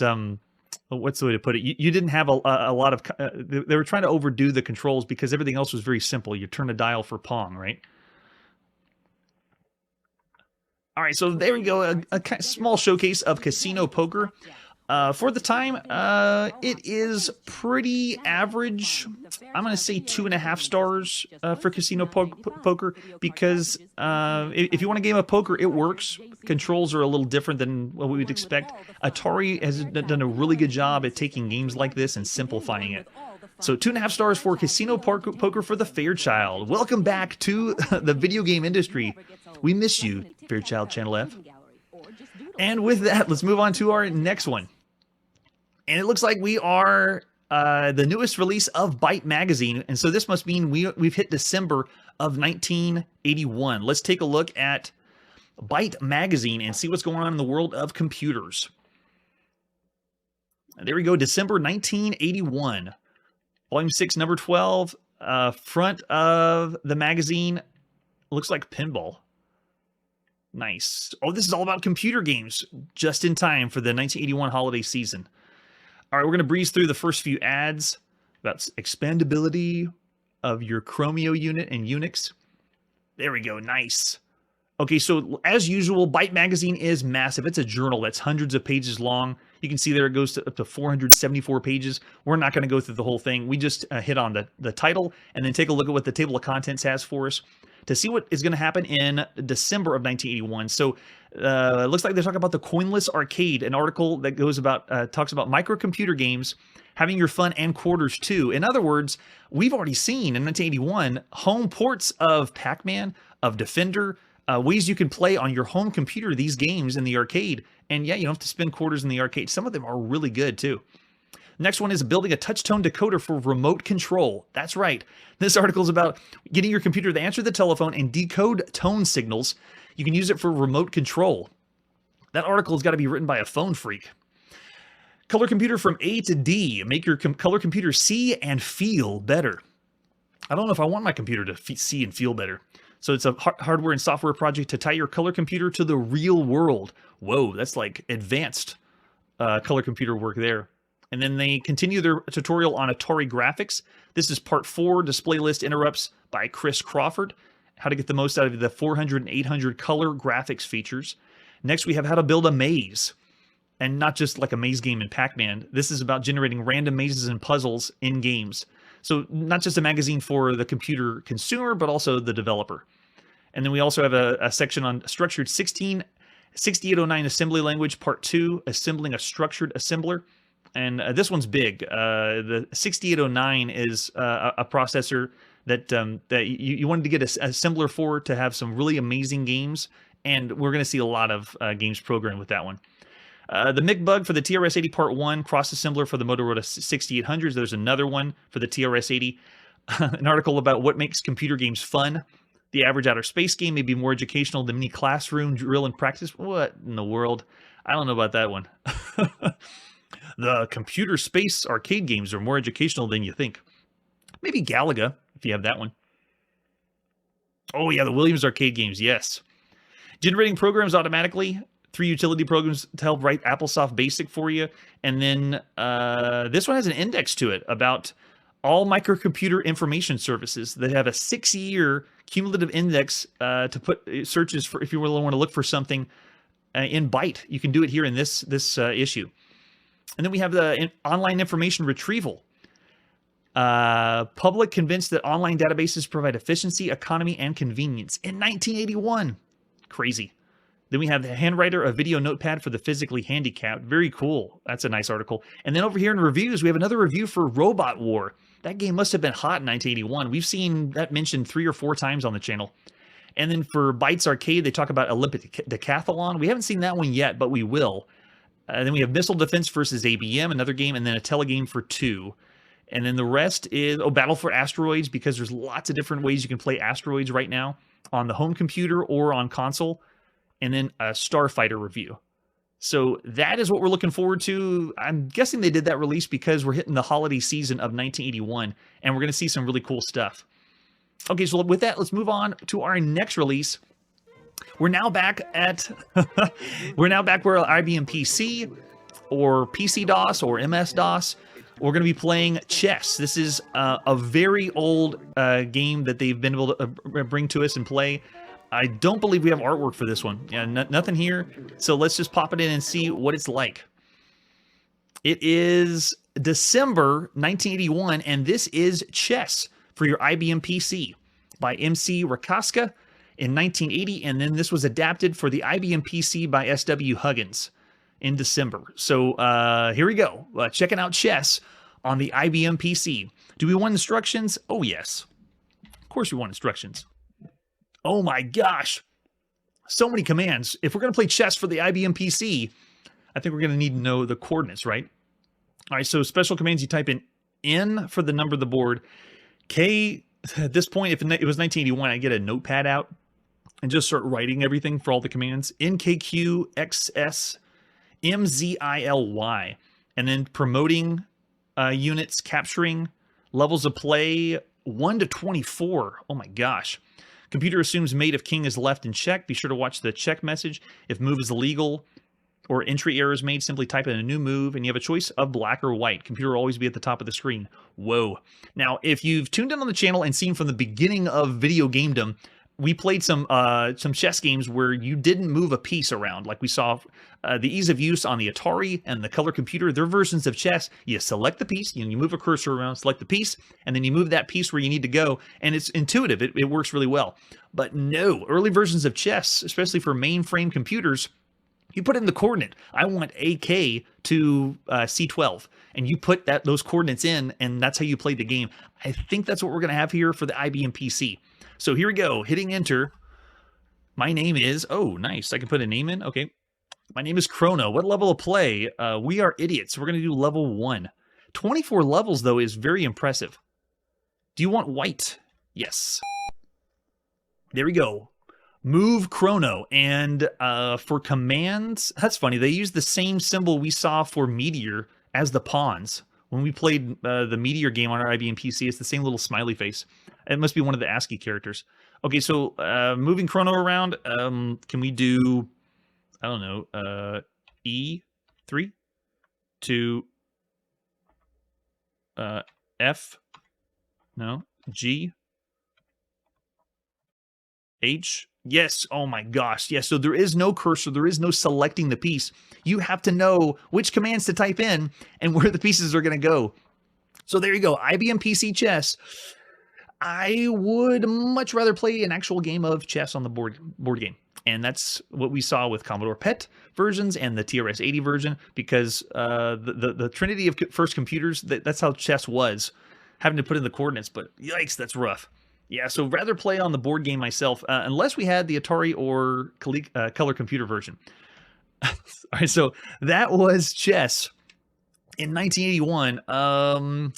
what's the way to put it? You didn't have a lot of, they were trying to overdo the controls because everything else was very simple. You turn a dial for Pong, right? All right, so there we go, a small showcase of casino poker. For the time, it is pretty average. I'm going to say 2.5 stars for casino poker because if you want a game of poker, it works. Controls are a little different than what we would expect. Atari has done a really good job at taking games like this and simplifying it. So 2.5 stars for casino poker for the Fairchild. Welcome back to the video game industry. We miss you, Fairchild Channel F. And with that, let's move on to our next one. And it looks like we are the newest release of BYTE magazine. And so this must mean we've hit December of 1981. Let's take a look at BYTE magazine and see what's going on in the world of computers. And there we go, December 1981. Volume 6, number 12. Front of the magazine looks like pinball. Nice. Oh, this is all about computer games, just in time for the 1981 holiday season. All right, we're going to breeze through the first few ads about expandability of your Chromio unit and Unix. There we go. Nice. Okay, so as usual, BYTE magazine is massive. It's a journal that's hundreds of pages long. You can see there it goes up to 474 pages. We're not going to go through the whole thing. We just hit on the title and then take a look at what the table of contents has for us to see what is going to happen in December of 1981. So it looks like they're talking about the Coinless Arcade, an article that goes about talks about microcomputer games having your fun and quarters too. In other words, we've already seen in 1981 home ports of Pac-Man, of Defender, ways you can play on your home computer these games in the arcade. And yeah, you don't have to spend quarters in the arcade. Some of them are really good too. Next one is building a touch-tone decoder for remote control. That's right. This article is about getting your computer to answer the telephone and decode tone signals. You can use it for remote control. That article has got to be written by a phone freak. Color computer from A to D. Make your color computer see and feel better. I don't know if I want my computer to see and feel better. So it's a hardware and software project to tie your color computer to the real world. Whoa, that's like advanced color computer work there. And then they continue their tutorial on Atari graphics. This is part 4, display list interrupts by Chris Crawford. How to get the most out of the 400 and 800 color graphics features. Next, we have how to build a maze. And not just like a maze game in Pac-Man. This is about generating random mazes and puzzles in games. So not just a magazine for the computer consumer, but also the developer. And then we also have a section on structured 6809 assembly language, part 2, assembling a structured assembler. And this one's big. The 6809 is a processor that you wanted to get a assembler for to have some really amazing games. And we're going to see a lot of games programmed with that one. The MIG bug for the TRS-80 Part 1, cross-assembler for the Motorola 6800s. There's another one for the TRS-80. An article about what makes computer games fun. The average outer space game may be more educational than many classroom drill and practice. What in the world? I don't know about that one. The computer space arcade games are more educational than you think. Maybe Galaga, if you have that one. Oh yeah, the Williams arcade games, yes. Generating programs automatically. 3 utility programs to help write AppleSoft Basic for you. And then this one has an index to it about all microcomputer information services that have a 6-year cumulative index to put searches for if you really want to look for something in BYTE. You can do it here in this issue. And then we have the online information retrieval. Public convinced that online databases provide efficiency, economy, and convenience in 1981. Crazy. Then we have the handwriter, a video notepad for the physically handicapped. Very cool. That's a nice article. And then over here in reviews, we have another review for Robot War. That game must have been hot in 1981. We've seen that mentioned 3 or 4 times on the channel. And then for BYTE's Arcade, they talk about Olympic Decathlon. We haven't seen that one yet, but we will. Then we have Missile Defense versus ABM, another game, and then a telegame for 2. And then the rest is, Battle for Asteroids, because there's lots of different ways you can play Asteroids right now on the home computer or on console. And then a Starfighter review. So that is what we're looking forward to. I'm guessing they did that release because we're hitting the holiday season of 1981, and we're going to see some really cool stuff. Okay, so with that, let's move on to our next release. We're now back at we're where IBM PC or PC-DOS or MS-DOS. We're going to be playing chess. This is a very old game that they've been able to bring to us and play. I don't believe we have artwork for this one. Yeah, nothing here. So let's just pop it in and see what it's like. It is December 1981, and this is Chess for your IBM PC by MC Rakaska in 1980, and then this was adapted for the IBM PC by S.W. Huggins in December. So here we go. Checking out Chess on the IBM PC. Do we want instructions? Oh, yes. Of course we want instructions. Oh my gosh, so many commands. If we're going to play chess for the IBM PC, I think we're going to need to know the coordinates, right? All right, so special commands, you type in N for the number of the board. K, at this point, if it was 1981, I get a notepad out and just start writing everything for all the commands. NKQ, XS, MZILY, and then promoting units, capturing, levels of play, 1 to 24. Oh my gosh. Computer assumes mate if king is left in check. Be sure to watch the check message. If move is illegal or entry error is made, simply type in a new move, and you have a choice of black or white. Computer will always be at the top of the screen. Whoa. Now, if you've tuned in on the channel and seen from the beginning of Video Gamedom, we played some chess games where you didn't move a piece around. Like we saw the ease of use on the Atari and the Color Computer. Their versions of chess, you select the piece, you move a cursor around, select the piece, and then you move that piece where you need to go, and it's intuitive. It works really well. But no, early versions of chess, especially for mainframe computers, you put in the coordinate. I want AK to C12, and you put those coordinates in, and that's how you play the game. I think that's what we're going to have here for the IBM PC. So here we go, hitting enter. My name is, oh, nice. I can put a name in. Okay. My name is Chrono. What level of play? We are idiots. We're going to do level 1. 24 levels, though, is very impressive. Do you want white? Yes. There we go. Move Chrono. And for commands, that's funny. They use the same symbol we saw for Meteor as the pawns. When we played the Meteor game on our IBM PC, it's the same little smiley face. It must be one of the ASCII characters. Okay, so moving Chrono around, can we do, I don't know, E3 to F, no, G, H, yes, oh my gosh, yes, so there is no cursor, there is no selecting the piece. You have to know which commands to type in and where the pieces are going to go. So there you go, IBM PC chess. I would much rather play an actual game of chess on the board game. And that's what we saw with Commodore PET versions and the TRS-80 version, because the trinity of first computers, that's how chess was, having to put in the coordinates. But yikes, that's rough. Yeah, so rather play on the board game myself, unless we had the Atari or Color Computer version. All right, so that was chess in 1981.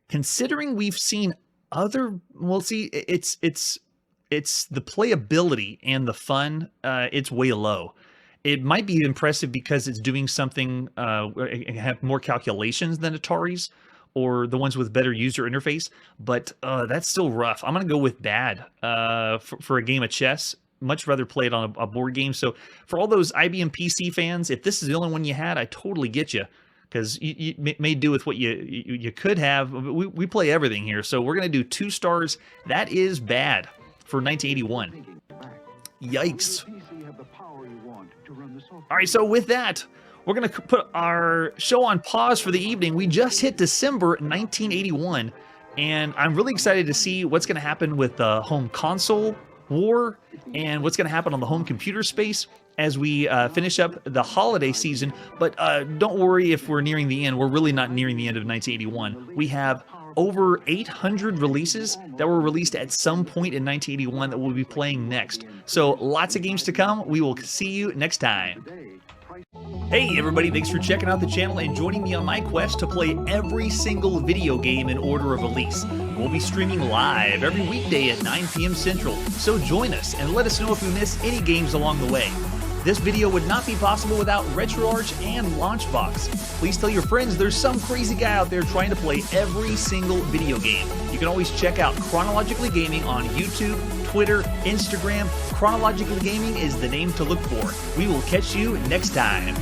Considering we've seen other, well, see, it's the playability and the fun. It's way low. It might be impressive because it's doing something, have more calculations than Atari's or the ones with better user interface, but that's still rough. I'm going to go with bad for a game of chess. Much rather play it on a board game. So for all those IBM PC fans, if this is the only one you had, I totally get you, because you may do with what you could have. We play everything here, so we're going to do 2 stars. That is bad for 1981. Yikes. All right, so with that, we're going to put our show on pause for the evening. We just hit December 1981, and I'm really excited to see what's going to happen with the home console war and what's going to happen on the home computer space as we finish up the holiday season. But don't worry if we're nearing the end. We're really not nearing the end of 1981. We have over 800 releases that were released at some point in 1981 that we'll be playing next. So lots of games to come. We will see you next time. Hey everybody, thanks for checking out the channel and joining me on my quest to play every single video game in order of release. We'll be streaming live every weekday at 9 p.m. Central, so join us and let us know if we miss any games along the way. This video would not be possible without RetroArch and Launchbox. Please tell your friends there's some crazy guy out there trying to play every single video game. You can always check out Chronologically Gaming on YouTube, Twitter, Instagram. Chronologically Gaming is the name to look for. We will catch you next time.